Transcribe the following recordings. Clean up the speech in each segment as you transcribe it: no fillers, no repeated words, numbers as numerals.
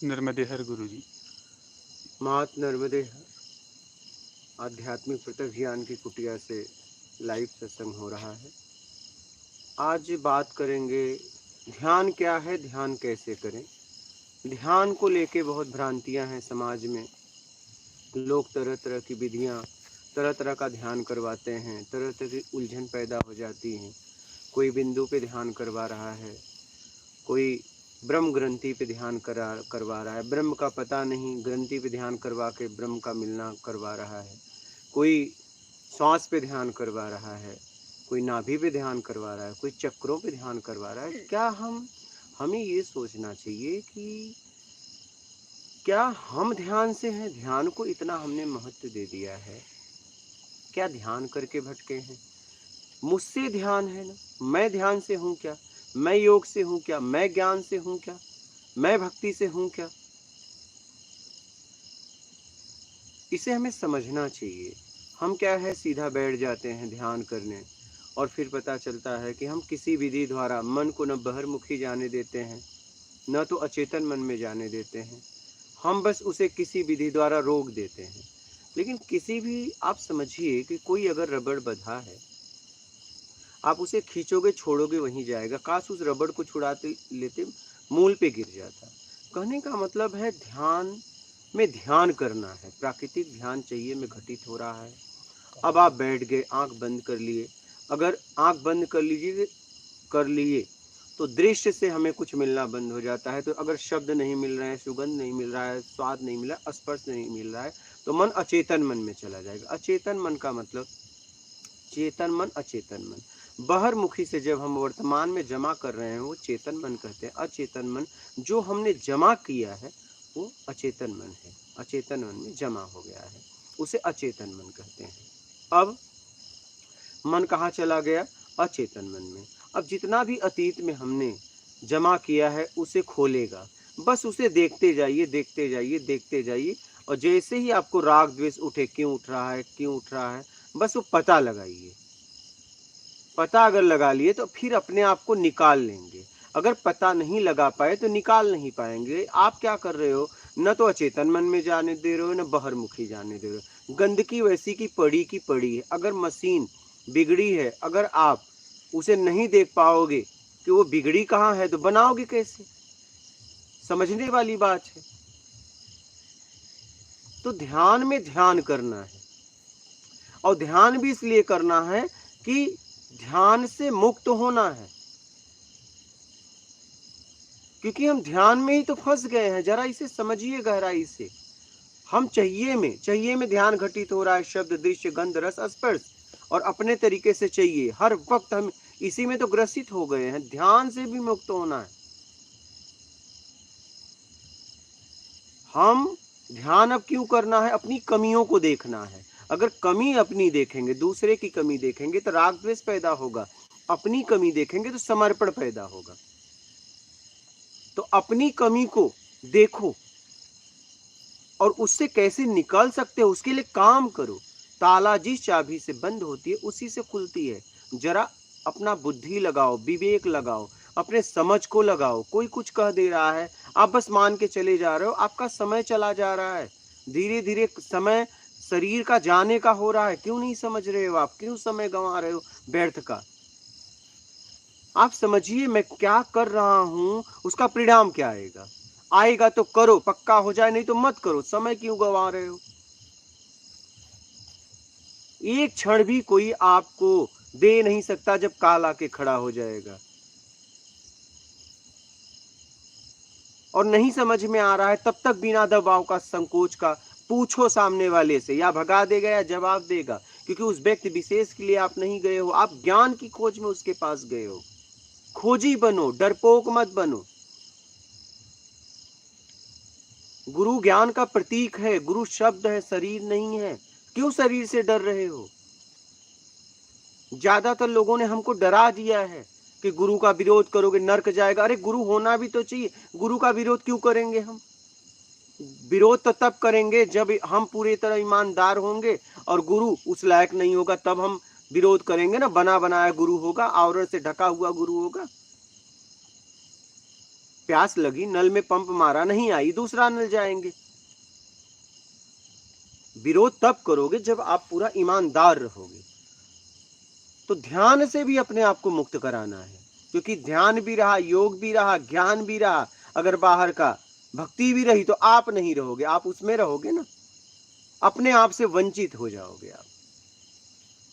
नर्मदे हर गुरु जी। मात नर्मदे आध्यात्मिक प्रत्यक्ष ज्ञान की कुटिया से लाइव सत्संग हो रहा है। आज बात करेंगे ध्यान क्या है, ध्यान कैसे करें। ध्यान को लेके बहुत भ्रांतियां हैं समाज में। लोग तरह तरह की विधियां, तरह तरह का ध्यान करवाते हैं, तरह तरह की उलझन पैदा हो जाती है। कोई बिंदु पे ध्यान करवा रहा है, कोई ब्रह्म ग्रंथि पे ध्यान करवा रहा है, ब्रह्म का पता नहीं, ग्रंथि पे ध्यान करवा के ब्रह्म का मिलना करवा रहा है। कोई सांस पे ध्यान करवा रहा है, कोई नाभि पे ध्यान करवा रहा है, कोई चक्रों पे ध्यान करवा रहा है। क्या हमें ये सोचना चाहिए कि क्या हम ध्यान से हैं? ध्यान को इतना हमने महत्व दे दिया है, क्या ध्यान करके भटके हैं? मुझसे ध्यान है ना, मैं ध्यान से हूं क्या? मैं योग से हूं क्या? मैं ज्ञान से हूं क्या? मैं भक्ति से हूं क्या? इसे हमें समझना चाहिए। हम क्या है, सीधा बैठ जाते हैं ध्यान करने और फिर पता चलता है कि हम किसी विधि द्वारा मन को न बहिर्मुखी जाने देते हैं, न तो अचेतन मन में जाने देते हैं। हम बस उसे किसी विधि द्वारा रोक देते हैं। लेकिन किसी भी, आप समझिए कि कोई अगर रबड़ बंधा है, आप उसे खींचोगे छोड़ोगे वहीं जाएगा। काश उस रबड़ को छुड़ाते लेते मूल पे गिर जाता। कहने का मतलब है ध्यान में ध्यान करना है, प्राकृतिक ध्यान चाहिए में घटित हो रहा है। अब आप बैठ गए, आंख बंद कर लिए। अगर आंख बंद कर लिए तो दृश्य से हमें कुछ मिलना बंद हो जाता है। तो अगर शब्द नहीं मिल रहे हैं, सुगंध नहीं मिल रहा है, स्वाद नहीं मिल रहा है, स्पर्श नहीं मिल रहा है, तो मन अचेतन मन में चला जाएगा। अचेतन मन का मतलब चेतन मन, अचेतन मन। बहिर्मुखी से जब हम वर्तमान में जमा कर रहे हैं वो चेतन मन कहते हैं। अचेतन मन जो हमने जमा किया है वो अचेतन मन है, अचेतन मन में जमा हो गया है, उसे अचेतन मन कहते हैं। अब मन कहाँ चला गया? अचेतन मन में। अब जितना भी अतीत में हमने जमा किया है उसे खोलेगा। बस उसे देखते जाइए, देखते जाइए, देखते जाइए। और जैसे ही आपको राग द्वेष उठे, क्यों उठ रहा है, क्यों उठ रहा है, बस वो पता लगाइए। पता अगर लगा लिए तो फिर अपने आप को निकाल लेंगे। अगर पता नहीं लगा पाए तो निकाल नहीं पाएंगे। आप क्या कर रहे हो? न तो अचेतन मन में जाने दे रहे हो, न बहिर्मुखी जाने दे रहे हो। गंदगी वैसी की पड़ी है। अगर मशीन बिगड़ी है, अगर आप उसे नहीं देख पाओगे कि वो बिगड़ी कहाँ है, तो बनाओगे कैसे? समझने वाली बात है। तो ध्यान में ध्यान करना है, और ध्यान भी इसलिए करना है कि ध्यान से मुक्त होना है। क्योंकि हम ध्यान में ही तो फंस गए हैं। जरा इसे समझिए गहराई से। हम चाहिए में ध्यान घटित हो रहा है, शब्द, दृश्य, गंध, रस, स्पर्श, और अपने तरीके से चाहिए। हर वक्त हम इसी में तो ग्रसित हो गए हैं। ध्यान से भी मुक्त होना है। हम ध्यान अब क्यों करना है? अपनी कमियों को देखना है। अगर कमी अपनी देखेंगे, दूसरे की कमी देखेंगे तो राग द्वेष पैदा होगा। अपनी कमी देखेंगे तो समर्पण पैदा होगा। तो अपनी कमी को देखो और उससे कैसे निकल सकते हो उसके लिए काम करो। ताला जिस चाबी से बंद होती है उसी से खुलती है। जरा अपना बुद्धि लगाओ, विवेक लगाओ, अपने समझ को लगाओ। कोई कुछ कह दे रहा है, आप बस मान के चले जा रहे हो, आपका समय चला जा रहा है। धीरे धीरे समय शरीर का जाने का हो रहा है। क्यों नहीं समझ रहे हो? आप क्यों समय गंवा रहे हो व्यर्थ का? आप समझिए मैं क्या कर रहा हूं, उसका परिणाम क्या आएगा। आएगा तो करो, पक्का हो जाए, नहीं तो मत करो। समय क्यों गंवा रहे हो? एक क्षण भी कोई आपको दे नहीं सकता जब काल आके खड़ा हो जाएगा। और नहीं समझ में आ रहा है तब तक बिना दबाव का, संकोच का पूछो सामने वाले से। या भगा देगा या जवाब देगा। क्योंकि उस व्यक्ति विशेष के लिए आप नहीं गए हो, आप ज्ञान की खोज में उसके पास गए हो। खोजी बनो, डरपोक मत बनो। गुरु ज्ञान का प्रतीक है, गुरु शब्द है, शरीर नहीं है। क्यों शरीर से डर रहे हो? ज्यादातर लोगों ने हमको डरा दिया है कि गुरु का विरोध करोगे नरक जाएगा। अरे गुरु होना भी तो चाहिए। गुरु का विरोध क्यों करेंगे हम? विरोध तो तब करेंगे जब हम पूरी तरह ईमानदार होंगे और गुरु उस लायक नहीं होगा, तब हम विरोध करेंगे ना। बना बनाया गुरु होगा, आवरण से ढका हुआ गुरु होगा। प्यास लगी, नल में पंप मारा, नहीं आई, दूसरा नल जाएंगे। विरोध तब करोगे जब आप पूरा ईमानदार रहोगे। तो ध्यान से भी अपने आप को मुक्त कराना है, क्योंकि ध्यान भी रहा, योग भी रहा, ज्ञान भी रहा, अगर बाहर का भक्ति भी रही तो आप नहीं रहोगे, आप उसमें रहोगे ना, अपने आप से वंचित हो जाओगे आप।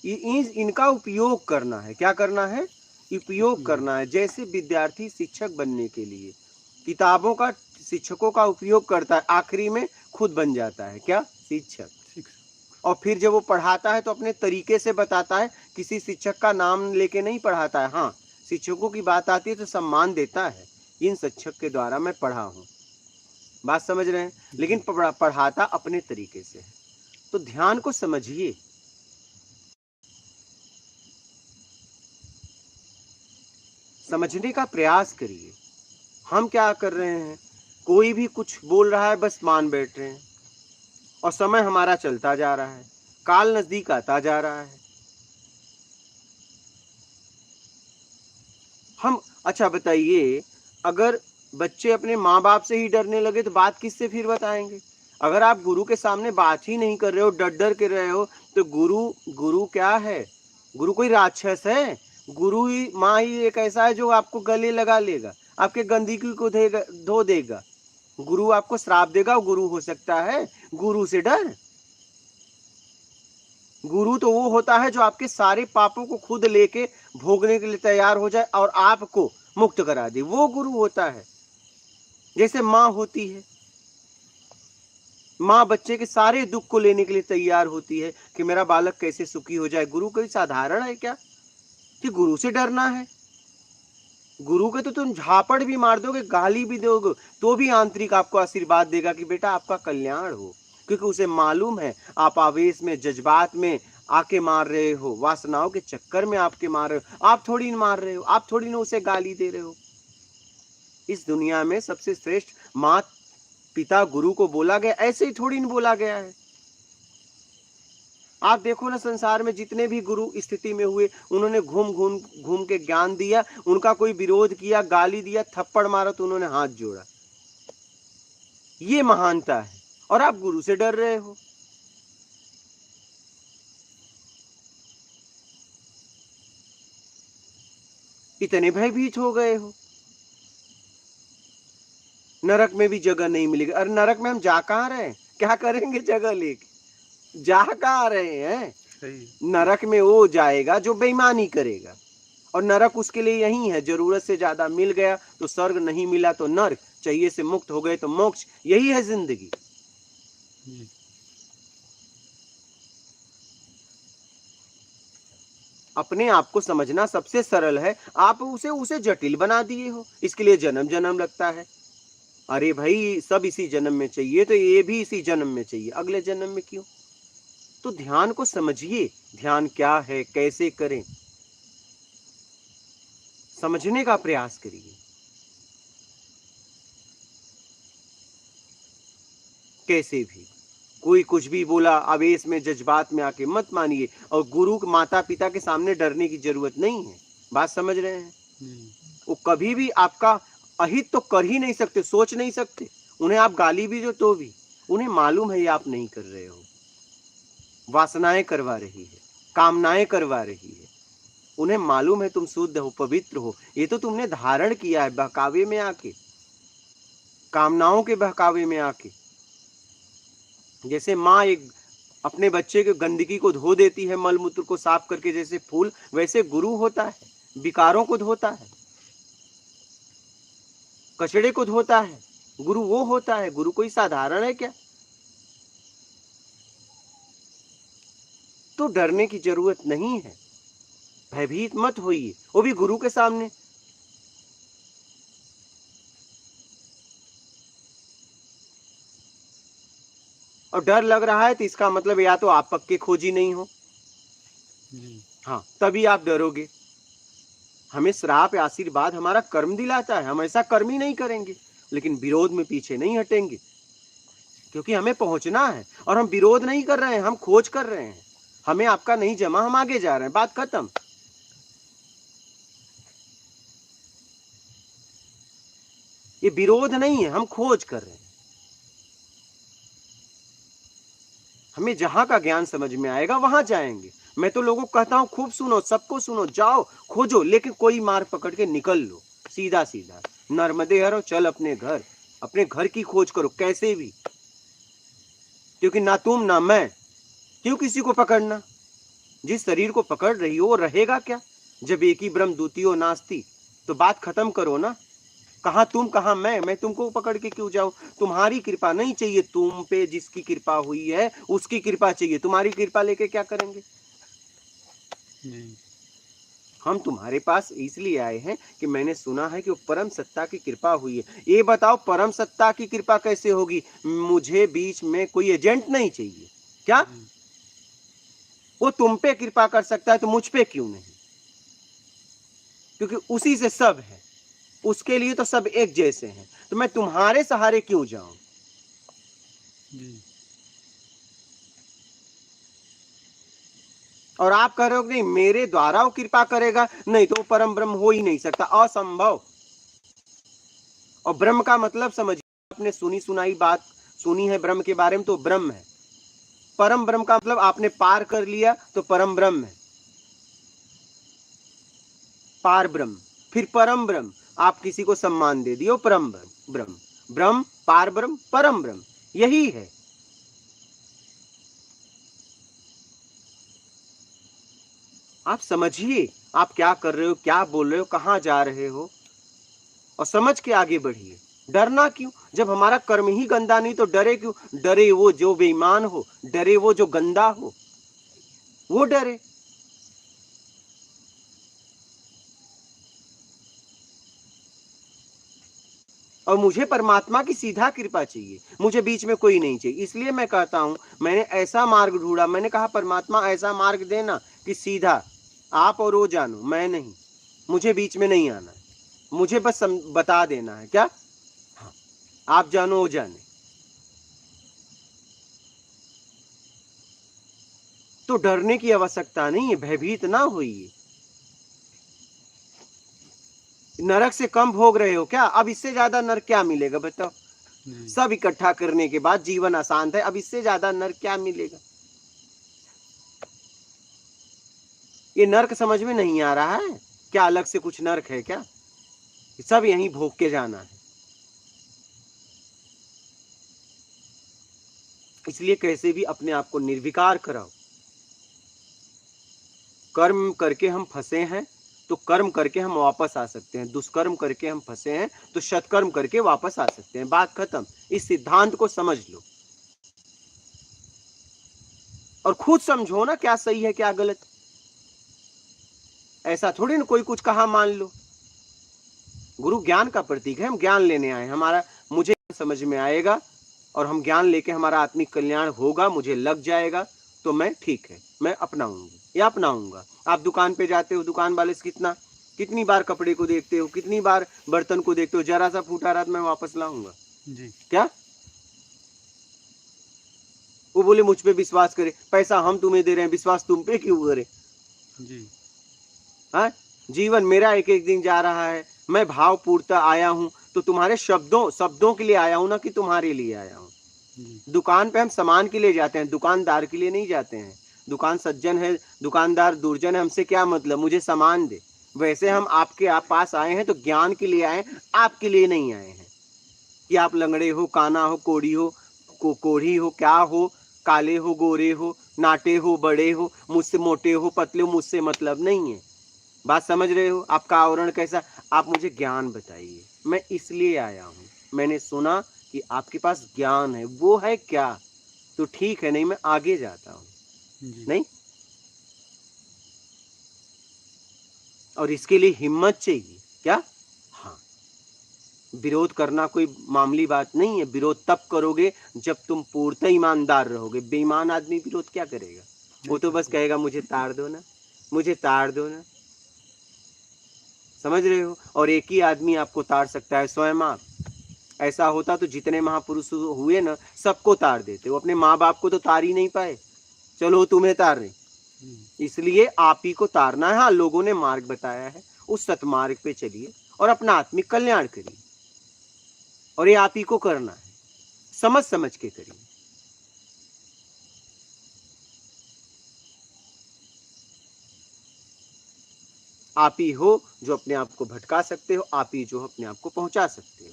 इनका उपयोग करना है। क्या करना है? उपयोग करना है। जैसे विद्यार्थी शिक्षक बनने के लिए किताबों का, शिक्षकों का उपयोग करता है, आखिरी में खुद बन जाता है क्या? शिक्षक। और फिर जब वो पढ़ाता है तो अपने तरीके से बताता है, किसी शिक्षक का नाम लेके नहीं पढ़ाता है। हाँ, शिक्षकों की बात आती है तो सम्मान देता है, इन शिक्षक के द्वारा मैं पढ़ा हूँ, बात समझ रहे हैं, लेकिन पढ़ाता अपने तरीके से है। तो ध्यान को समझिए, समझने का प्रयास करिए। हम क्या कर रहे हैं, कोई भी कुछ बोल रहा है बस मान बैठ रहे हैं, और समय हमारा चलता जा रहा है, काल नजदीक आता जा रहा है। हम, अच्छा बताइए, अगर बच्चे अपने माँ बाप से ही डरने लगे तो बात किससे फिर बताएंगे? अगर आप गुरु के सामने बात ही नहीं कर रहे हो, डर डर के रहे हो, तो गुरु क्या है? गुरु कोई राक्षस है? गुरु ही, माँ ही एक ऐसा है जो आपको गले लगा लेगा, आपके गंदगी को धो देगा। गुरु आपको श्राप देगा, गुरु हो सकता है? गुरु से डर? गुरु तो वो होता है जो आपके सारे पापों को खुद लेके भोगने के लिए तैयार हो जाए और आपको मुक्त करा दे, वो गुरु होता है। जैसे माँ होती है, माँ बच्चे के सारे दुख को लेने के लिए तैयार होती है कि मेरा बालक कैसे सुखी हो जाए। गुरु कोई साधारण है क्या कि गुरु से डरना है? गुरु के तो तुम झापड़ भी मार दोगे, गाली भी दोगे, तो भी आंतरिक आपको आशीर्वाद देगा कि बेटा आपका कल्याण हो, क्योंकि उसे मालूम है आप आवेश में, जज्बात में आके मार रहे हो, वासनाओं के चक्कर में आपके मार रहे हो। आप थोड़ी मार रहे हो, आप थोड़ी ना उसे गाली दे रहे हो। इस दुनिया में सबसे श्रेष्ठ माँ पिता गुरु को बोला गया, ऐसे ही थोड़ी ना बोला गया है। आप देखो ना, संसार में जितने भी गुरु स्थिति में हुए, उन्होंने घूम घूम घूम के ज्ञान दिया, उनका कोई विरोध किया, गाली दिया, थप्पड़ मारा तो उन्होंने हाथ जोड़ा। ये महानता है, और आप गुरु से डर रहे हो। इतने भयभीत हो गए हो। नरक में भी जगह नहीं मिलेगी। अरे नरक में हम जा कहाँ रहे हैं, क्या करेंगे जगह लेके? जा कहाँ रहे हैं? नरक में वो जाएगा जो बेईमानी करेगा, और नरक उसके लिए यही है। जरूरत से ज्यादा मिल गया तो स्वर्ग, नहीं मिला तो नरक, चाहिए से मुक्त हो गए तो मोक्ष, यही है जिंदगी। अपने आप को समझना सबसे सरल है, आप उसे जटिल बना दिए हो, इसके लिए जन्म जन्म लगता है। अरे भाई, सब इसी जन्म में चाहिए तो ये भी इसी जन्म में चाहिए, अगले जन्म में क्यों? तो ध्यान को समझिए, ध्यान क्या है, कैसे करें, समझने का प्रयास करिए। कैसे भी कोई कुछ भी बोला, आवेश में, जज्बात में आके मत मानिए, और गुरु माता पिता के सामने डरने की जरूरत नहीं है। बात समझ रहे हैं? वो कभी भी आपका अहित तो कर ही नहीं सकते, सोच नहीं सकते। उन्हें आप गाली भी दो तो भी उन्हें मालूम है ये आप नहीं कर रहे हो, वासनाएं करवा रही है, कामनाएं करवा रही है। उन्हें मालूम है तुम शुद्ध हो, पवित्र हो, ये तो तुमने धारण किया है बहकावे में आके, कामनाओं के बहकावे में आके। जैसे माँ एक अपने बच्चे के गंदगी को धो देती है, मल मूत्र को साफ करके, जैसे फूल, वैसे गुरु होता है, विकारों को धोता है, कचड़े को धोता है। गुरु वो होता है, गुरु कोई साधारण है क्या? तो डरने की जरूरत नहीं है, भयभीत मत होइए, वो भी गुरु के सामने। और डर लग रहा है तो इसका मतलब या तो आप पक्के खोजी नहीं हो, हाँ, तभी आप डरोगे। हमें श्राप या आशीर्वाद हमारा कर्म दिलाता है, हम ऐसा कर्म ही नहीं करेंगे, लेकिन विरोध में पीछे नहीं हटेंगे, क्योंकि हमें पहुंचना है। और हम विरोध नहीं कर रहे हैं, हम खोज कर रहे हैं। हमें आपका नहीं जमा, हम आगे जा रहे हैं, बात खत्म। ये विरोध नहीं है, हम खोज कर रहे हैं। हमें जहां का ज्ञान समझ में आएगा वहां जाएंगे। मैं तो लोगों को कहता हूं खूब सुनो, सबको सुनो, जाओ खोजो, लेकिन कोई मार्ग पकड़ के निकल लो सीधा सीधा, नर्मदे हरो, चल अपने घर की खोज करो कैसे भी, क्योंकि ना तुम ना मैं, क्यों किसी को पकड़ना। जिस शरीर को पकड़ रही हो वो रहेगा क्या? जब एक ही ब्रह्म द्वितीयो नास्ति, तो बात खत्म करो ना। कहाँ तुम कहाँ मैं तुमको पकड़ के क्यों जाऊं? तुम्हारी कृपा नहीं चाहिए, तुम पे जिसकी कृपा हुई है उसकी कृपा चाहिए। तुम्हारी कृपा लेके क्या करेंगे? हम तुम्हारे पास इसलिए आए हैं कि मैंने सुना है कि वो परम सत्ता की कृपा हुई है। ये बताओ परम सत्ता की कृपा कैसे होगी? मुझे बीच में कोई एजेंट नहीं चाहिए क्या? वो तुम पे कृपा कर सकता है तो मुझ पे क्यों नहीं? क्योंकि उसी से सब है, उसके लिए तो सब एक जैसे हैं। तो मैं तुम्हारे सहारे क्यों जाऊं? और आप कह रहे हो कि नहीं मेरे द्वारा वो कृपा करेगा, नहीं तो वो परम ब्रह्म हो ही नहीं सकता, असंभव। और ब्रह्म का मतलब समझिए, आपने सुनी सुनाई बात सुनी है ब्रह्म के बारे में, तो ब्रह्म है। परम ब्रह्म का मतलब आपने पार कर लिया तो परम ब्रह्म है, पार ब्रह्म। फिर परम ब्रह्म, आप किसी को सम्मान दे दियो, परम ब्रह्म, ब्रह्म पार ब्रह्म परम ब्रह्म, यही है। आप समझिए आप क्या कर रहे हो, क्या बोल रहे हो, कहां जा रहे हो, और समझ के आगे बढ़िए। डरना क्यों? जब हमारा कर्म ही गंदा नहीं तो डरे क्यों? डरे वो जो बेईमान हो, डरे वो जो गंदा हो, वो डरे। और मुझे परमात्मा की सीधा कृपा चाहिए, मुझे बीच में कोई नहीं चाहिए। इसलिए मैं कहता हूं, मैंने ऐसा मार्ग ढूंढा, मैंने कहा परमात्मा ऐसा मार्ग देना कि सीधा आप और वो जानो, मैं नहीं, मुझे बीच में नहीं आना है, मुझे बस बता देना है क्या, हाँ, आप जानो वो जाने। तो डरने की आवश्यकता नहीं है, भयभीत ना होइए। नरक से कम भोग रहे हो क्या? अब इससे ज्यादा नरक क्या मिलेगा बताओ? सब इकट्ठा करने के बाद जीवन आसान है, अब इससे ज्यादा नरक क्या मिलेगा? ये नरक समझ में नहीं आ रहा है क्या? अलग से कुछ नरक है क्या? सब यहीं भोग के जाना है। इसलिए कैसे भी अपने आप को निर्विकार कराओ। कर्म करके हम फंसे हैं तो कर्म करके हम वापस आ सकते हैं, दुष्कर्म करके हम फंसे हैं तो सत्कर्म करके वापस आ सकते हैं। बात खत्म। इस सिद्धांत को समझ लो और खुद समझो ना क्या सही है क्या गलत। ऐसा थोड़ी ना कोई कुछ कहा मान लो। गुरु ज्ञान का प्रतीक है, हम ज्ञान लेने आए। हमारा मुझे समझ में आएगा और हम ज्ञान लेके हमारा आत्मिक कल्याण होगा, मुझे लग जाएगा तो मैं ठीक है, मैं अपनाऊंगी या अपनाऊंगा। आप दुकान पे जाते हो, दुकान वाले से कितनी बार कपड़े को देखते हो, कितनी बार बर्तन को देखते हो, जरा सा फूटा रहा मैं वापस लाऊंगा जी क्या? वो बोले मुझ पे विश्वास करे, पैसा हम तुम्हें दे रहे हैं, विश्वास तुम पे क्यों करे जी? हाँ, जीवन मेरा एक एक दिन जा रहा है, मैं भाव पूर्ता आया हूं तो तुम्हारे शब्दों के लिए आया हूं ना कि तुम्हारे लिए आया हूं। दुकान पे हम सामान के लिए जाते हैं, दुकानदार के लिए नहीं जाते हैं। दुकान सज्जन है, दुकानदार दुर्जन है, हमसे क्या मतलब, मुझे सामान दे। वैसे हम आपके आप पास आए हैं तो ज्ञान के लिए आए, आपके लिए नहीं आए हैं कि आप लंगड़े हो, काना हो, कोढ़ी हो, कोढ़ी हो, क्या हो, काले हो, गोरे हो, नाटे हो, बड़े हो, मुझसे मोटे हो, पतले हो, मुझसे मतलब नहीं है। बात समझ रहे हो? आपका आवरण कैसा? आप मुझे ज्ञान बताइए, मैं इसलिए आया हूं। मैंने सुना कि आपके पास ज्ञान है, वो है क्या? तो ठीक है, नहीं मैं आगे जाता हूं नहीं। और इसके लिए हिम्मत चाहिए क्या? हाँ, विरोध करना कोई मामूली बात नहीं है। विरोध तब करोगे जब तुम पूर्णतः ईमानदार रहोगे। बेईमान आदमी विरोध क्या करेगा? वो तो बस कहेगा मुझे ताड़ दो ना, मुझे ताड़ दो ना। समझ रहे हो? और एक ही आदमी आपको ताड़ सकता है, स्वयं आप। ऐसा होता तो जितने महापुरुष हुए ना, सबको ताड़ देते। वो अपने माँ बाप को तो तार ही नहीं पाए, चलो तुम्हें तार रहे। इसलिए आप ही को तारना है। हाँ, लोगों ने मार्ग बताया है, उस सतमार्ग पे चलिए और अपना आत्मिक कल्याण करिए। और ये आप ही को करना है, समझ समझ के करिए। आप ही हो जो अपने आप को भटका सकते हो, आप ही जो अपने आप को पहुंचा सकते हो।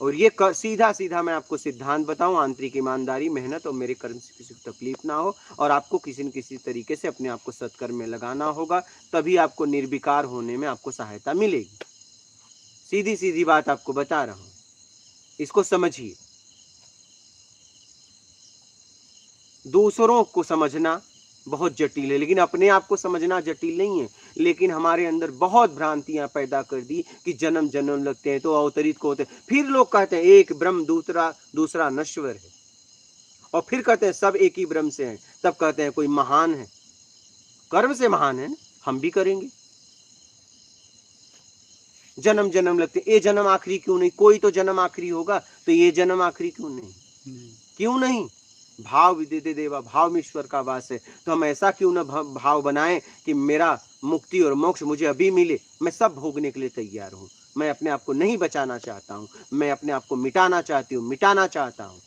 और ये सीधा सीधा मैं आपको सिद्धांत बताऊं, आंतरिक ईमानदारी, मेहनत और मेरे कर्म से किसी को तकलीफ ना हो, और आपको किसी न किसी तरीके से अपने आप को सत्कर्म में लगाना होगा, तभी आपको निर्विकार होने में आपको सहायता मिलेगी। सीधी सीधी बात आपको बता रहा हूं, इसको समझिए। दूसरों को समझना बहुत जटिल है, लेकिन अपने आप को समझना जटिल नहीं है। लेकिन हमारे अंदर बहुत भ्रांतियां पैदा कर दी कि जन्म जन्म लगते हैं तो अवतरित को होते हैं। फिर लोग कहते हैं एक ब्रह्म, दूसरा दूसरा नश्वर है, और फिर कहते हैं सब एक ही ब्रह्म से हैं। तब कहते हैं कोई महान है, कर्म से महान है ना, हम भी करेंगे। जन्म जन्म लगते, ये जन्म आखिरी क्यों नहीं? कोई तो जन्म आखिरी होगा, तो ये जन्म आखिरी क्यों नहीं? क्यों नहीं? भाव विदिते देवा, भाव में ईश्वर का वास है। तो हम ऐसा क्यों ना भाव बनाएं कि मेरा मुक्ति और मोक्ष मुझे अभी मिले, मैं सब भोगने के लिए तैयार हूं। मैं अपने आप को नहीं बचाना चाहता हूं, मैं अपने आप को मिटाना चाहती हूँ, मिटाना चाहता हूं।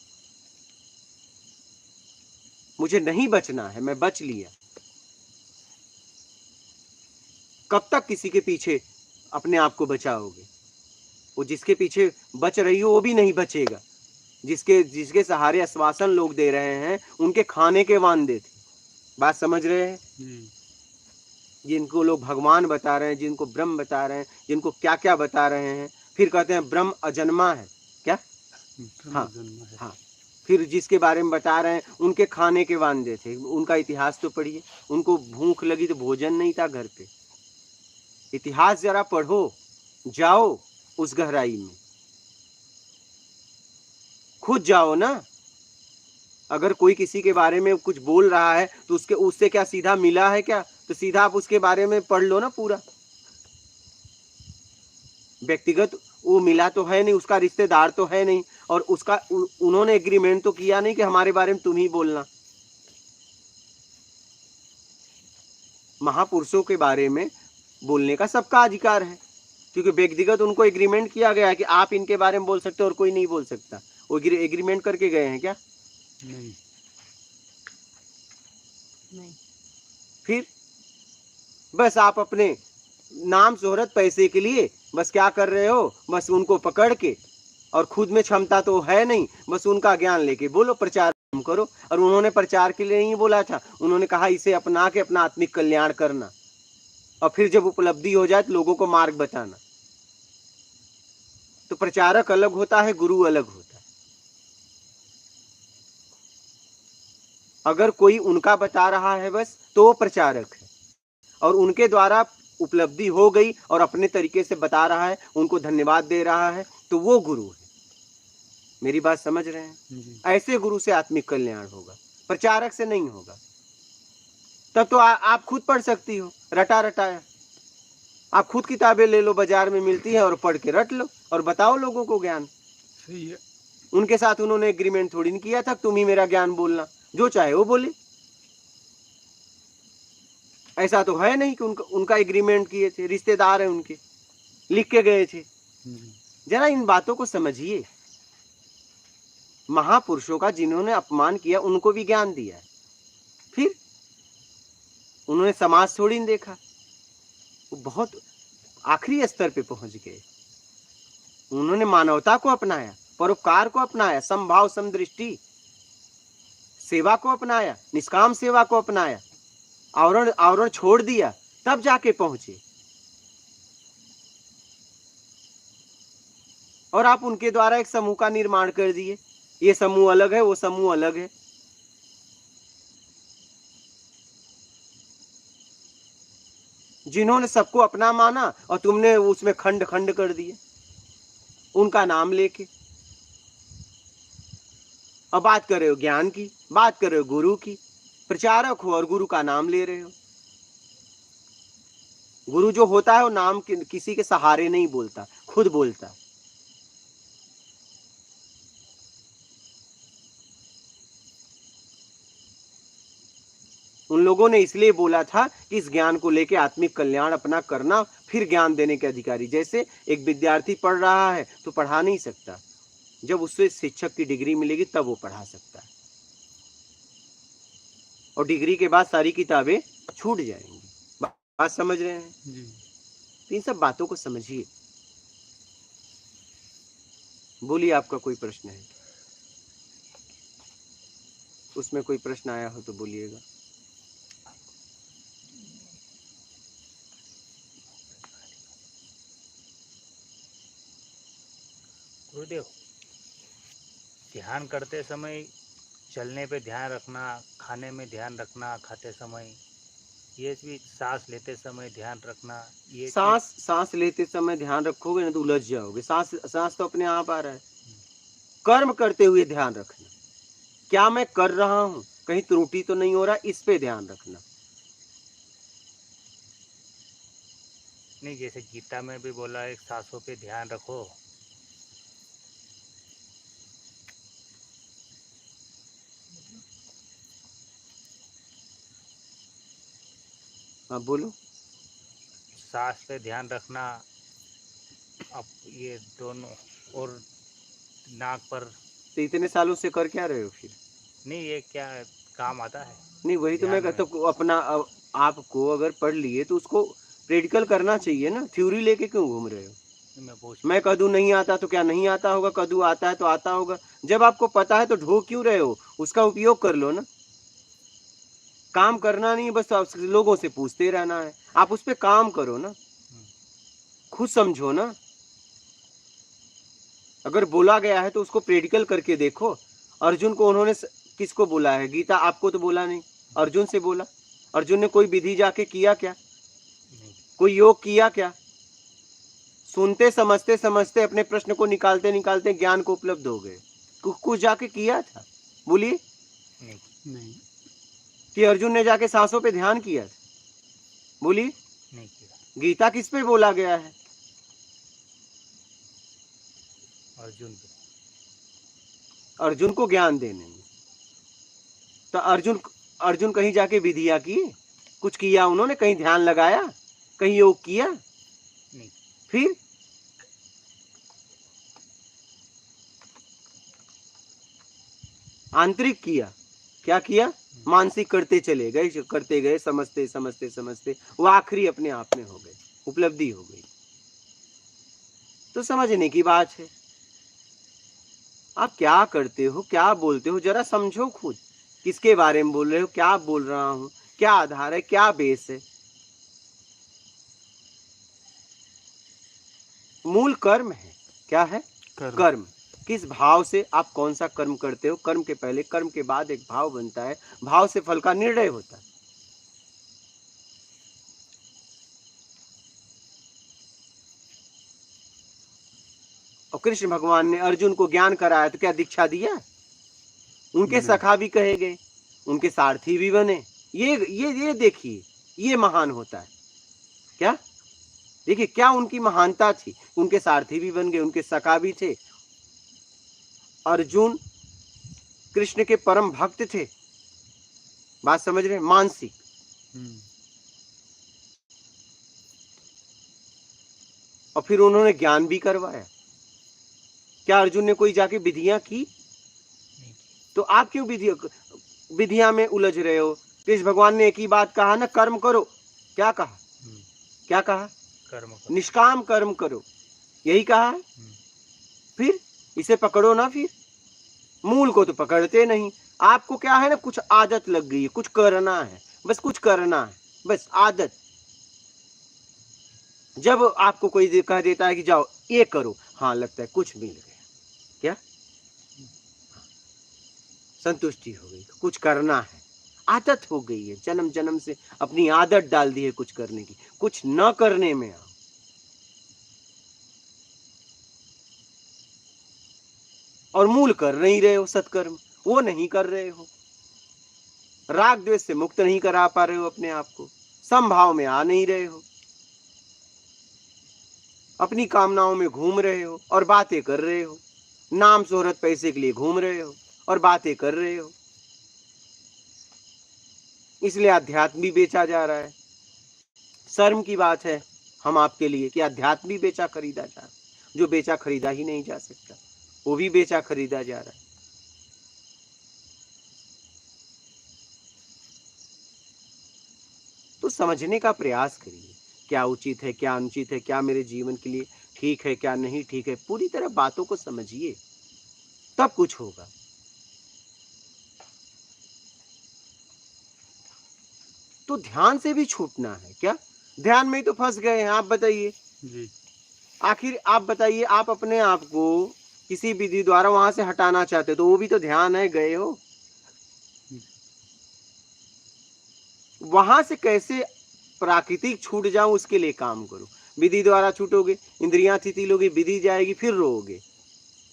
मुझे नहीं बचना है, मैं बच लिया। कब तक किसी के पीछे अपने आप को बचाओगे? वो जिसके पीछे बच रही हो वो भी नहीं बचेगा। जिसके जिसके सहारे आश्वासन लोग दे रहे हैं, उनके खाने के वांदे थे। बात समझ रहे हैं? जिनको लोग भगवान बता रहे हैं, जिनको ब्रह्म बता रहे हैं, जिनको क्या क्या बता रहे हैं, फिर कहते हैं ब्रह्म अजन्मा है। क्या? हाँ हाँ। फिर जिसके बारे में बता रहे हैं, उनके खाने के वांदे थे। उनका इतिहास तो पढ़िए। उनको भूख लगी तो भोजन नहीं था घर पे। इतिहास जरा पढ़ो, जाओ उस गहराई में, खुद जाओ ना। अगर कोई किसी के बारे में कुछ बोल रहा है तो उससे क्या सीधा मिला है क्या? तो सीधा आप उसके बारे में पढ़ लो ना पूरा। व्यक्तिगत वो मिला तो है नहीं, उसका रिश्तेदार तो है नहीं, और उन्होंने एग्रीमेंट तो किया नहीं कि हमारे बारे में तुम ही बोलना। महापुरुषों के बारे में बोलने का सबका अधिकार है, क्योंकि व्यक्तिगत उनको एग्रीमेंट किया गया है कि आप इनके बारे में बोल सकते हो और कोई नहीं बोल सकता। वो एग्रीमेंट करके गए हैं क्या? नहीं। फिर बस आप अपने नाम शोहरत पैसे के लिए बस क्या कर रहे हो? बस उनको पकड़ के, और खुद में क्षमता तो है नहीं, बस उनका ज्ञान लेके बोलो, प्रचार करो। और उन्होंने प्रचार के लिए नहीं बोला था, उन्होंने कहा इसे अपना के अपना आत्मिक कल्याण करना, और फिर जब उपलब्धि हो जाए तो लोगों को मार्ग बताना। तो प्रचारक अलग होता है, गुरु अलग होता है। अगर कोई उनका बता रहा है बस, तो वो प्रचारक है, और उनके द्वारा उपलब्धि हो गई और अपने तरीके से बता रहा है, उनको धन्यवाद दे रहा है, तो वो गुरु है। मेरी बात समझ रहे हैं? ऐसे गुरु से आत्मिक कल्याण होगा, प्रचारक से नहीं होगा। तब तो आप खुद पढ़ सकती हो, रटा रटाया। आप खुद किताबें ले लो, बाजार में मिलती है, और पढ़ के रट लो और बताओ लोगों को ज्ञान। सही है। उनके साथ उन्होंने एग्रीमेंट थोड़ी नहीं किया था, तुम ही मेरा ज्ञान बोलना, जो चाहे वो बोले। ऐसा तो है नहीं कि उनका एग्रीमेंट किए थे, रिश्तेदार है उनके, लिख के गए थे। जरा इन बातों को समझिए। महापुरुषों का जिन्होंने अपमान किया, उनको भी ज्ञान दिया है। फिर उन्होंने समाज थोड़ी नहीं देखा, वो बहुत आखिरी स्तर पे पहुंच गए। उन्होंने मानवता को अपनाया, परोपकार को अपनाया, समभाव समदृष्टि सेवा को अपनाया, निष्काम सेवा को अपनाया, आवरण आवरण छोड़ दिया, तब जाके पहुंचे। और आप उनके द्वारा एक समूह का निर्माण कर दिए। ये समूह अलग है, वो समूह अलग है। जिन्होंने सबको अपना माना और तुमने उसमें खंड खंड कर दिए उनका नाम लेके। अब बात कर रहे हो ज्ञान की, बात कर रहे हो गुरु की, प्रचारक हो और गुरु का नाम ले रहे हो। गुरु जो होता है वो नाम किसी के सहारे नहीं बोलता, खुद बोलता है। उन लोगों ने इसलिए बोला था कि इस ज्ञान को लेके आत्मिक कल्याण अपना करना, फिर ज्ञान देने के अधिकारी। जैसे एक विद्यार्थी पढ़ रहा है तो पढ़ा नहीं सकता, जब उससे शिक्षक की डिग्री मिलेगी तब वो पढ़ा सकता है, और डिग्री के बाद सारी किताबें छूट जाएंगी। बात समझ रहे हैं जी। तो इन सब बातों को समझिए। बोलिए, आपका कोई प्रश्न है? उसमें कोई प्रश्न आया हो तो बोलिएगा। गुरुदेव, ध्यान करते समय चलने पे ध्यान रखना, खाने में ध्यान रखना, खाते समय, ये भी सांस लेते समय ध्यान रखना, ये सांस लेते समय ध्यान रखोगे ना तो उलझ जाओगे। सांस तो अपने आप आ रहा है। कर्म करते हुए ध्यान रखना, क्या मैं कर रहा हूं, कहीं त्रुटि तो नहीं हो रहा, इस पे ध्यान रखना। नहीं, जैसे गीता में भी बोला है सांसों पे ध्यान रखो। हाँ बोलो। सांस पे ध्यान रखना, अब ये दोनों, और नाक पर। तो इतने सालों से कर क्या रहे हो फिर? नहीं, ये क्या काम आता है नहीं, वही तो मैं ध्यान में? कहता हूँ, अपना आपको अगर पढ़ लिए तो उसको प्रैक्टिकल करना चाहिए ना। थ्योरी लेके क्यों घूम रहे हो? मैं पूछ मैं कदू नहीं आता तो क्या नहीं आता होगा, कदू आता है तो आता होगा। जब आपको पता है तो ढो क्यों रहे हो? उसका उपयोग कर लो ना। काम करना नहीं, बस लोगों से पूछते रहना है। आप उस पर काम करो ना, खुद समझो ना। अगर बोला गया है तो उसको प्रैक्टिकल करके देखो। अर्जुन को उन्होंने किसको बोला है? गीता आपको तो बोला नहीं, अर्जुन से बोला। अर्जुन ने कोई विधि जाके किया क्या? कोई योग किया क्या? सुनते समझते समझते अपने प्रश्न को निकालते निकालते ज्ञान को उपलब्ध हो गए। कुछ जाके किया था? बोलिए। नहीं कि अर्जुन ने जाके सांसों पे ध्यान किया था? बोलिए। नहीं किया। गीता किस पे बोला गया है? अर्जुन पे। अर्जुन को ज्ञान देने में। तो अर्जुन कहीं जाके विधिया किए? कुछ किया उन्होंने? कहीं ध्यान लगाया? कहीं योग किया? नहीं। फिर आंतरिक किया? क्या किया? मानसिक करते चले गए, करते गए, समझते समझते समझते वो आखिरी अपने आप में हो गए, उपलब्धि हो गई। तो समझने की बात है। आप क्या करते हो, क्या बोलते हो, जरा समझो खुद। किसके बारे में बोल रहे हो, क्या बोल रहा हूं, क्या आधार है, क्या बेस है? मूल कर्म है। क्या है? कर्म। किस भाव से आप कौन सा कर्म करते हो? कर्म के पहले, कर्म के बाद एक भाव बनता है, भाव से फल का निर्णय होता है। और कृष्ण भगवान ने अर्जुन को ज्ञान कराया तो क्या दीक्षा दिया? उनके सखा भी कहे गए, उनके सारथी भी बने। ये देखिए, ये महान होता है। क्या देखिए, क्या उनकी महानता थी। उनके सारथी भी बन गए, उनके सखा भी थे। अर्जुन कृष्ण के परम भक्त थे। बात समझ रहे? मानसिक। और फिर उन्होंने ज्ञान भी करवाया। क्या अर्जुन ने कोई जाके विधियां की? तो आप क्यों विधियां में उलझ रहे हो? कृष्ण भगवान ने एक ही बात कहा ना, कर्म करो। क्या कहा? क्या कहा? कर्म करो। निष्काम कर्म करो, यही कहा है। फिर इसे पकड़ो ना। फिर मूल को तो पकड़ते नहीं। आपको क्या है ना, कुछ आदत लग गई है, कुछ करना है, बस कुछ करना है, बस आदत। जब आपको कोई कह देता है कि जाओ ये करो, हाँ लगता है कुछ मिल गया, क्या संतुष्टि हो गई, कुछ करना है। आदत हो गई है, जन्म जन्म से अपनी आदत डाल दी है कुछ करने की। कुछ न करने में आओ। और मूल कर नहीं रहे हो, सत्कर्म वो नहीं कर रहे हो। राग द्वेष से मुक्त नहीं करा पा रहे हो अपने आप को। समभाव में आ नहीं रहे हो। अपनी कामनाओं में घूम रहे हो और बातें कर रहे हो। नाम शोहरत पैसे के लिए घूम रहे हो और बातें कर रहे हो। इसलिए अध्यात्म भी बेचा जा रहा है। शर्म की बात है हम आपके लिए कि अध्यात्म भी बेचा खरीदा जा रहा है। जो बेचा खरीदा ही नहीं जा सकता वो भी बेचा खरीदा जा रहा है। तो समझने का प्रयास करिए, क्या उचित है, क्या अनुचित है, क्या मेरे जीवन के लिए ठीक है, क्या नहीं ठीक है। पूरी तरह बातों को समझिए, तब कुछ होगा। तो ध्यान से भी छूटना है क्या? ध्यान में ही तो फंस गए हैं। आप बताइए, जी। आखिर आप बताइए, आप अपने आप को किसी विधि द्वारा वहां से हटाना चाहते हो तो वो भी तो ध्यान है, गए हो। वहां से कैसे प्राकृतिक छूट जाऊं उसके लिए काम करो। विधि द्वारा छूटोगे, इंद्रियां शिथिल होगी, विधि जाएगी, फिर रोओगे।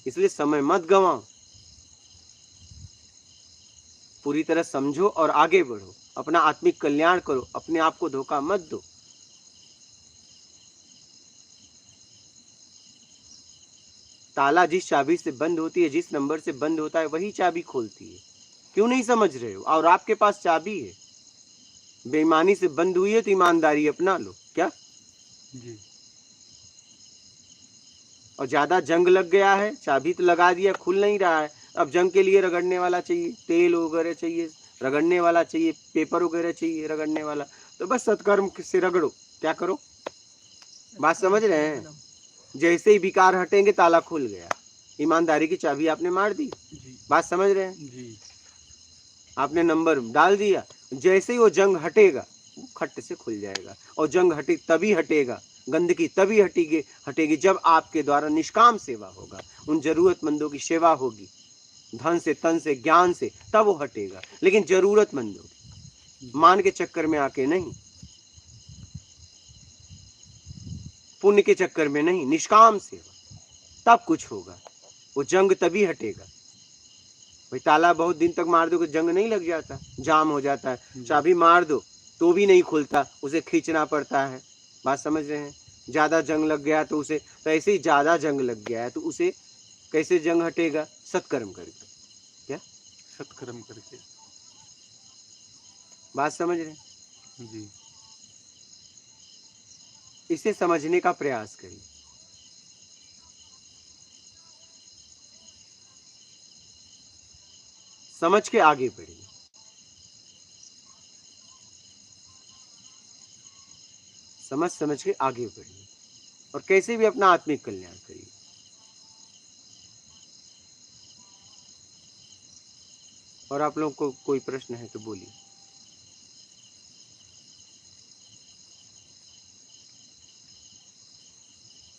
इसलिए समय मत गंवाओ, पूरी तरह समझो और आगे बढ़ो, अपना आत्मिक कल्याण करो, अपने आप को धोखा मत दो। ताला जिस चाबी से बंद होती है, जिस नंबर से बंद होता है, वही चाबी खोलती है। क्यों नहीं समझ रहे हो? और आपके पास चाबी है। बेईमानी से बंद हुई है तो ईमानदारी अपना लो। क्या जी। और ज्यादा जंग लग गया है, चाबी तो लगा दिया, खुल नहीं रहा है, अब जंग के लिए रगड़ने वाला चाहिए, तेल वगैरह चाहिए, रगड़ने वाला चाहिए, पेपर वगैरह चाहिए रगड़ने वाला। तो बस सत्कर्म से रगड़ो। क्या करो? बात समझ रहे हैं? जैसे ही विकार हटेंगे ताला खुल गया, ईमानदारी की चाबी आपने मार दी। जी। बात समझ रहे हैं? जी। आपने नंबर डाल दिया, जैसे ही वो जंग हटेगा वो खट से खुल जाएगा। और जंग हटे तभी हटेगा, गंदगी तभी हटेगी हटेगी जब आपके द्वारा निष्काम सेवा होगा, उन जरूरतमंदों की सेवा होगी, धन से, तन से, ज्ञान से, तब वो हटेगा। लेकिन जरूरतमंदों की, मान के चक्कर में आके नहीं, पुण्य के चक्कर में नहीं, निष्काम सेवा, तब कुछ होगा। वो जंग तभी हटेगा। भाई ताला बहुत दिन तक मार दो, जंग नहीं लग जाता, जाम हो जाता है। चाबी मार दो तो भी नहीं खुलता, उसे खींचना पड़ता है। बात समझ रहे हैं? ज्यादा जंग लग गया तो उसे, तो ऐसे ही ज्यादा जंग लग गया है तो उसे कैसे जंग हटेगा? सत्कर्म करके। क्या? सत्कर्म करके। बात समझ रहे हैं? जी। इसे समझने का प्रयास करिए। समझ के आगे बढ़िए। समझ के आगे बढ़िए और कैसे भी अपना आत्मिक कल्याण करिए। और आप लोग को कोई प्रश्न है तो बोलिए।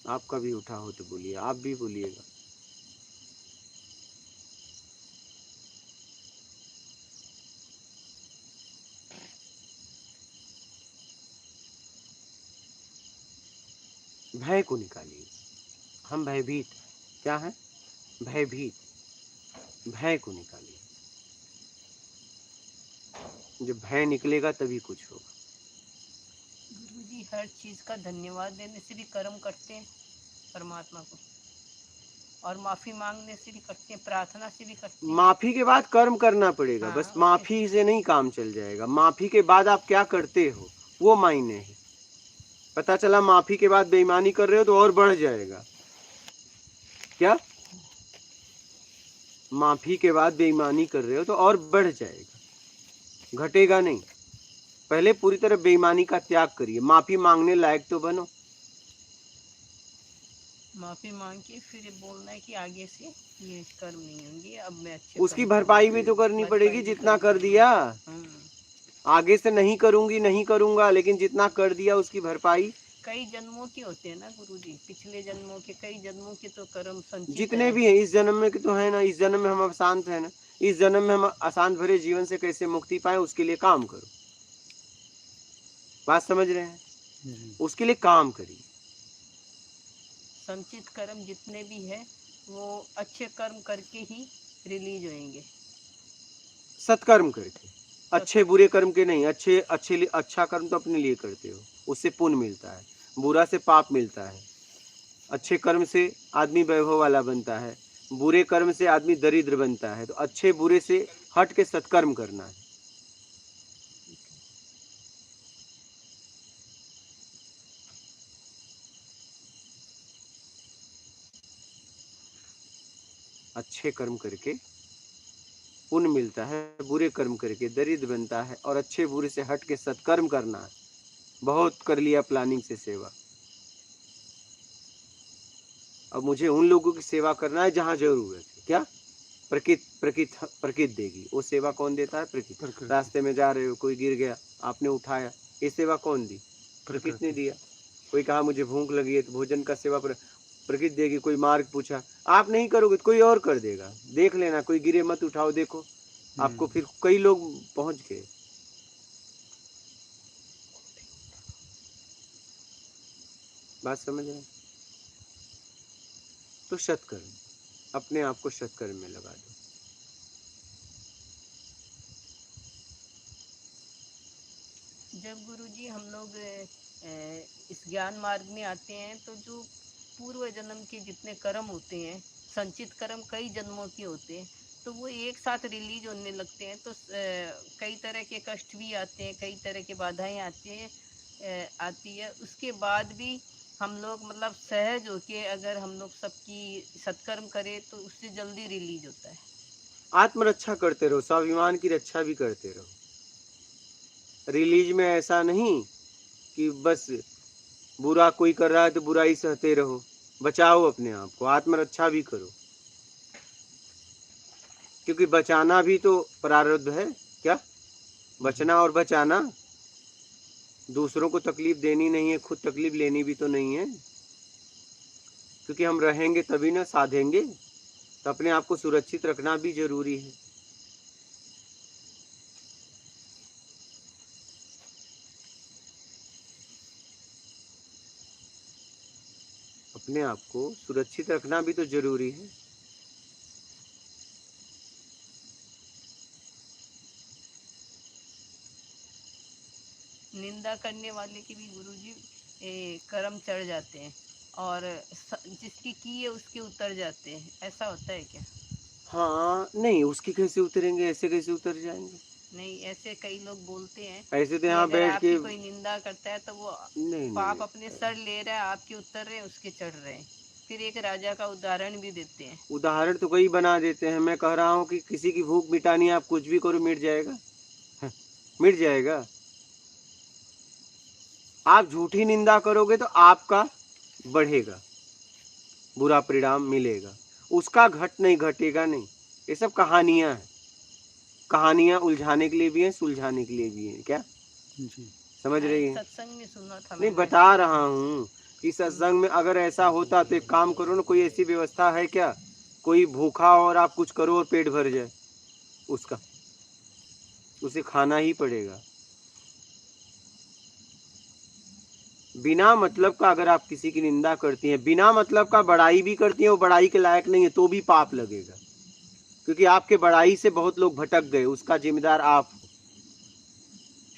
आपका भी उठा हो तो बोलिए, आप भी बोलिएगा। भय को निकालिए। हम भयभीत, क्या है? भयभीत। भय को निकालिए। जब भय निकलेगा तभी कुछ होगा। गुरुजी, हर चीज का धन्यवाद देने से भी कर्म करते हैं परमात्मा को, और माफी मांगने से भी करते हैं, प्रार्थना से भी करते हैं। माफी के बाद कर्म करना पड़ेगा। हाँ, बस माफी से नहीं काम चल जाएगा। माफी के बाद आप क्या करते हो वो मायने है। पता चला माफी के बाद बेईमानी कर रहे हो तो और बढ़ जाएगा। क्या? माफी के बाद बेईमानी कर रहे हो तो और बढ़ जाएगा, घटेगा नहीं। पहले पूरी तरह बेईमानी का त्याग करिए, माफी मांगने लायक तो बनो। माफी मांग के फिर ये बोलना है कि आगे से ये कर्म नहीं होंगे, अब मैं अच्छे उसकी कर्म भरपाई भी तो करनी भरपाई पड़ेगी, भी जितना करनी कर पड़ेगी। दिया। हाँ। आगे से नहीं करूंगी, नहीं करूंगा, लेकिन जितना कर दिया उसकी भरपाई। कई जन्मों के होते हैं ना गुरुजी, पिछले जन्मों के, कई जन्मों के तो कर्म संचित जितने है। भी हैं इस जन्म में तो है ना, इस जन्म में हम अशांत है ना, इस जन्म में हम अशांत भरे जीवन से कैसे मुक्ति पाए उसके लिए काम करो। बात समझ रहे हैं? जी। उसके लिए काम करिए। संचित कर्म जितने भी है वो अच्छे कर्म करके ही रिलीज होंगे। सत्कर्म करके, अच्छे बुरे कर्म के नहीं। अच्छे लिए अच्छा कर्म तो अपने लिए करते हो, उससे पुण्य मिलता है, बुरा से पाप मिलता है। अच्छे कर्म से आदमी वैभव वाला बनता है, बुरे कर्म से आदमी दरिद्र बनता है। तो अच्छे बुरे से हट के सत्कर्म करना है। अच्छे कर्म करके पुण्य मिलता है, बुरे कर्म करके दरिद्र बनता है, और अच्छे बुरे से हट के सत्कर्म करना है। बहुत कर लिया प्लानिंग से सेवा, अब मुझे उन लोगों की सेवा करना है जहाँ जरूरत है। क्या? प्रकृति देगी। वो सेवा कौन देता है? प्रकृति। रास्ते में जा रहे हो, कोई गिर गया, आपने उठाया, ये सेवा कौन दी? प्रकृति ने दिया। कोई कहा मुझे भूख लगी है तो भोजन का सेवा प्रकृति देगी। कोई मार्ग पूछा, आप नहीं करोगे तो कोई और कर देगा। देख लेना, कोई गिरे मत उठाओ, देखो आपको फिर कई लोग पहुंच गए। बात समझ रहे हैं? तो सत्कर्म, अपने आप को सत्कर्म में लगा दो। जब गुरुजी हम लोग इस ज्ञान मार्ग में आते हैं तो जो पूर्व जन्म के जितने कर्म होते हैं, संचित कर्म कई जन्मों के होते हैं, तो वो एक साथ रिलीज होने लगते हैं। तो कई तरह के कष्ट भी आते हैं, कई तरह की बाधाएं आती है। उसके बाद भी हम लोग मतलब सहज होके अगर हम लोग सबकी सत्कर्म करें तो उससे जल्दी रिलीज होता है। आत्मरक्षा करते रहो, स्वाभिमान की रक्षा भी करते रहो। रिलीज में ऐसा नहीं कि बस बुरा कोई कर रहा है तो बुराई सहते रहो, बचाओ अपने आप को, आत्मरक्षा भी करो, क्योंकि बचाना भी तो प्रारब्ध है। क्या? बचना और बचाना, दूसरों को तकलीफ देनी नहीं है, खुद तकलीफ लेनी भी तो नहीं है। क्योंकि हम रहेंगे तभी ना साधेंगे, तो अपने आप को सुरक्षित रखना भी जरूरी है। अपने आप को सुरक्षित रखना भी तो जरूरी है। निंदा करने वाले के भी गुरुजी कर्म चढ़ जाते हैं और जिसकी की है उसके उतर जाते हैं, ऐसा होता है क्या? हाँ, नहीं, उसकी कैसे उतरेंगे, ऐसे कैसे उतर जाएंगे? नहीं, ऐसे कई लोग बोलते हैं ऐसे तो कि यहाँ अगर बैठ आपकी के कोई निंदा करता है तो वो नहीं पाप नहीं, अपने सर ले रहा है, आपके उतर रहे हैं, उसके चढ़ रहे हैं। फिर एक राजा का उदाहरण भी देते हैं। उदाहरण तो कई बना देते हैं। मैं कह रहा हूँ कि किसी की भूख मिटानी है, आप कुछ भी करो, मिट जाएगा। मिट जाएगा। आप झूठी निंदा करोगे तो आपका बढ़ेगा, बुरा परिणाम मिलेगा, उसका नहीं घटेगा नहीं। ये सब कहानियां हैं, कहानियां उलझाने के लिए भी हैं, सुलझाने के लिए भी हैं। क्या जी समझ रही हैं? सत्संग में सुना था नहीं, मैंने। बता रहा हूँ कि सत्संग में अगर ऐसा होता तो एक काम करो ना, कोई ऐसी व्यवस्था है क्या, कोई भूखा और आप कुछ करो और पेट भर जाए उसका, उसे खाना ही पड़ेगा। बिना मतलब का अगर आप किसी की निंदा करती हैं, बिना मतलब का बड़ाई भी करती हैं, वो बड़ाई के लायक नहीं है, तो भी पाप लगेगा, क्योंकि आपके बड़ाई से बहुत लोग भटक गए, उसका जिम्मेदार आप हो।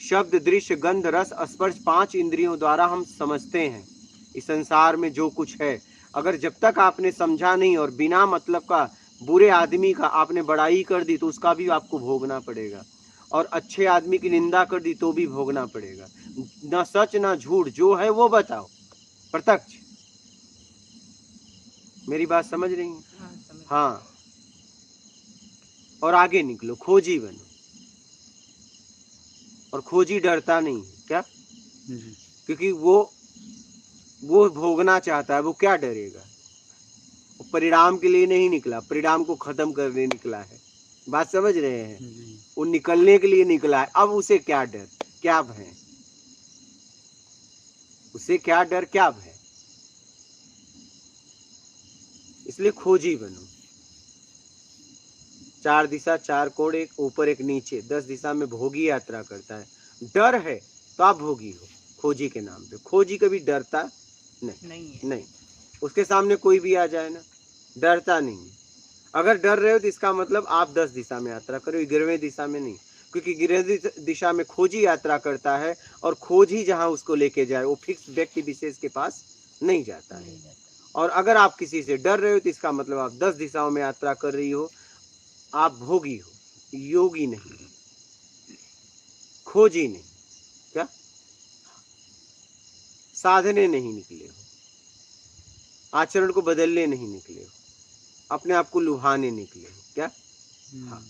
शब्द, दृश्य, गंध, रस, स्पर्श 5 इंद्रियों द्वारा हम समझते हैं इस संसार में जो कुछ है। अगर जब तक आपने समझा नहीं और बिना मतलब का बुरे आदमी का आपने बड़ाई कर दी तो उसका भी आपको भोगना पड़ेगा, और अच्छे आदमी की निंदा कर दी तो भी भोगना पड़ेगा। न सच न झूठ, जो है वो बताओ, प्रत्यक्ष। मेरी बात समझ रही हैं? हाँ, समझ। हाँ, और आगे निकलो, खोजी बनो। और खोजी डरता नहीं है। क्या? क्योंकि वो भोगना चाहता है, वो क्या डरेगा? वो परिणाम के लिए नहीं निकला, परिणाम को खत्म करने निकला है। बात समझ रहे हैं? वो निकलने के लिए निकला है। अब उसे क्या डर, क्या भय? उसे क्या डर, क्या भय? इसलिए खोजी बनो। 4 दिशा, 4 कोण, एक ऊपर एक नीचे, 10 दिशा में भोगी यात्रा करता है। डर है तो आप भोगी हो, खोजी के नाम पे। खोजी कभी डरता नहीं। उसके सामने कोई भी आ जाए ना, डरता नहीं। अगर डर रहे हो तो इसका मतलब आप 10 दिशा में यात्रा करो, 11वें दिशा में नहीं, क्योंकि 11वीं दिशा में खोजी यात्रा करता है, और खोजी जहां उसको लेके जाए वो फिक्स व्यक्ति विशेष के पास नहीं जाता है। और अगर आप किसी से डर रहे हो तो इसका मतलब आप 10 दिशाओं में यात्रा कर रही हो, आप भोगी हो, योगी नहीं, खोजी नहीं। क्या? साधने नहीं निकले हो, आचरण को बदलने नहीं निकले हो, अपने आप को लुभाने निकले हो क्या? हाँ।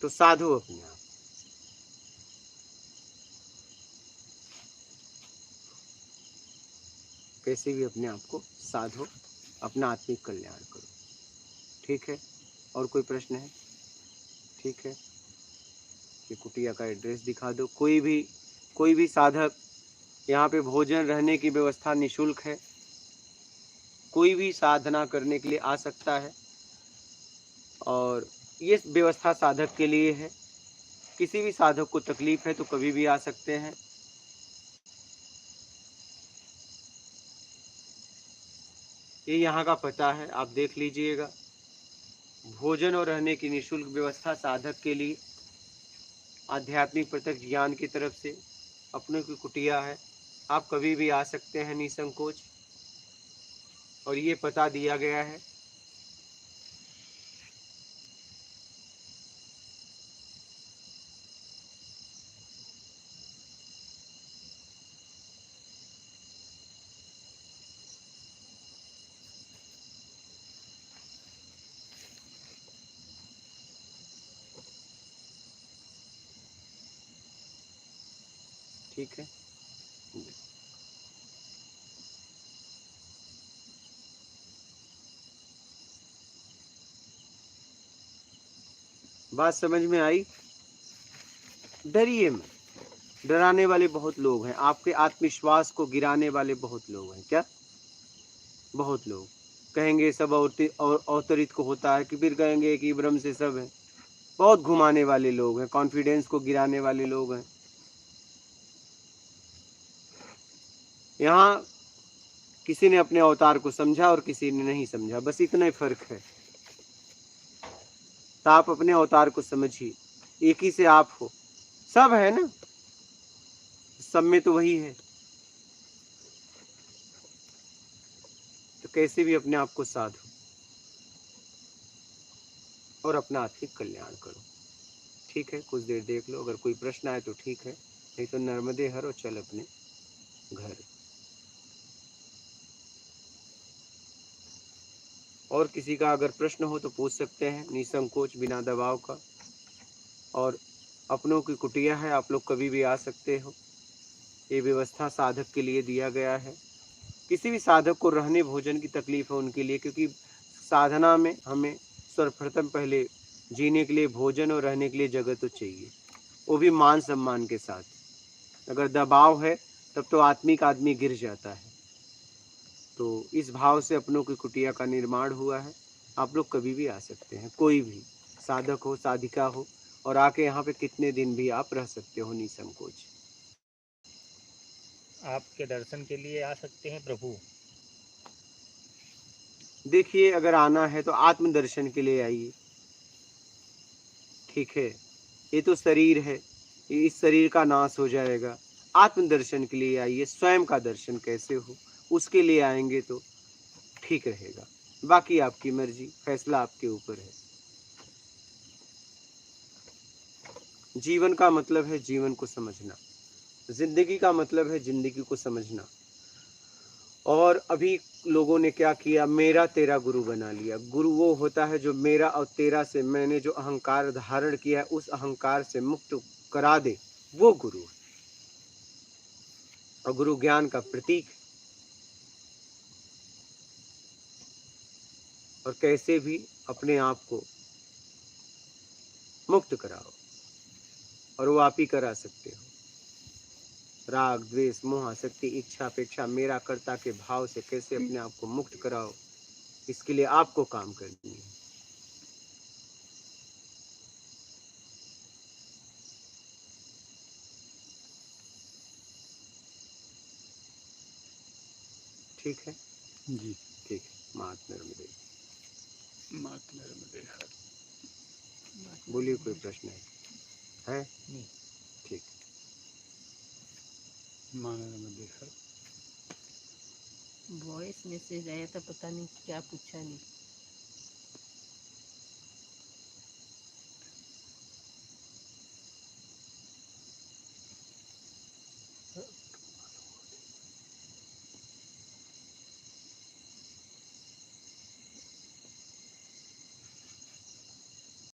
तो साधो अपने आप। कैसे भी अपने आप को साधो, अपना आत्मिक कल्याण करो। ठीक है? और कोई प्रश्न है? ठीक है, ये कुटिया का एड्रेस दिखा दो। कोई भी साधक, यहाँ पे भोजन रहने की व्यवस्था निःशुल्क है। कोई भी साधना करने के लिए आ सकता है और ये व्यवस्था साधक के लिए है। किसी भी साधक को तकलीफ है तो कभी भी आ सकते हैं। ये यहाँ का पता है, आप देख लीजिएगा। भोजन और रहने की निःशुल्क व्यवस्था साधक के लिए, आध्यात्मिक प्रत्यक्ष ज्ञान की तरफ से अपनों की कुटिया है। आप कभी भी आ सकते हैं निसंकोच। और ये पता दिया गया है। ठीक है, बात समझ में आई? डरिए मत। डराने वाले बहुत लोग हैं, आपके आत्मविश्वास को गिराने वाले बहुत लोग हैं। क्या? बहुत लोग कहेंगे सब अवतरित को होता है, कि फिर कहेंगे कि ब्रह्म से सब है। बहुत घुमाने वाले लोग हैं, कॉन्फिडेंस को गिराने वाले लोग हैं। यहाँ किसी ने अपने अवतार को समझा और किसी ने नहीं समझा, बस इतना ही फर्क है। तो आप अपने अवतार को समझिए, एक ही से आप हो, सब है ना, सब में तो वही है। तो कैसे भी अपने आप को साधो और अपना आत्मिक कल्याण करो। ठीक है, कुछ देर देख लो, अगर कोई प्रश्न आए तो ठीक है, नहीं तो नर्मदे हर और चल अपने घर। और किसी का अगर प्रश्न हो तो पूछ सकते हैं निसंकोच, बिना दबाव का। और अपनों की कुटिया है, आप लोग कभी भी आ सकते हो। ये व्यवस्था साधक के लिए दिया गया है। किसी भी साधक को रहने भोजन की तकलीफ है उनके लिए, क्योंकि साधना में हमें सर्वप्रथम पहले जीने के लिए भोजन और रहने के लिए जगह तो चाहिए, वो भी मान सम्मान के साथ। अगर दबाव है तब तो आत्मिक आदमी गिर जाता है। तो इस भाव से अपनों की कुटिया का निर्माण हुआ है। आप लोग कभी भी आ सकते हैं, कोई भी साधक हो, साधिका हो, और आके यहाँ पे कितने दिन भी आप रह सकते हो निसंकोच। आपके दर्शन के लिए आ सकते हैं प्रभु। देखिए, अगर आना है तो आत्मदर्शन के लिए आइए। ठीक है, ये तो शरीर है, इस शरीर का नाश हो जाएगा। आत्मदर्शन के लिए आइए, स्वयं का दर्शन कैसे हो उसके लिए आएंगे तो ठीक रहेगा। बाकी आपकी मर्जी, फैसला आपके ऊपर है। जीवन का मतलब है जीवन को समझना, जिंदगी का मतलब है जिंदगी को समझना। और अभी लोगों ने क्या किया, मेरा तेरा गुरु बना लिया। गुरु वो होता है जो मेरा और तेरा से, मैंने जो अहंकार धारण किया है उस अहंकार से मुक्त करा दे, वो गुरु है। और गुरु ज्ञान का प्रतीक है। और कैसे भी अपने आप को मुक्त कराओ, और वो आप ही करा सकते हो। राग, द्वेष, मोह, आसक्ति, इच्छा, अपेक्षा, मेरा कर्ता के भाव से कैसे अपने आप को मुक्त कराओ, इसके लिए आपको काम करनी है। ठीक है जी। ठीक है। मात नर्मदे। मात नर्मदे हर। बोलिए, कोई प्रश्न है? नहीं। ठीक। माँ नर्मदे हर। वॉइस मैसेज आया था, पता नहीं क्या पूछा नहीं।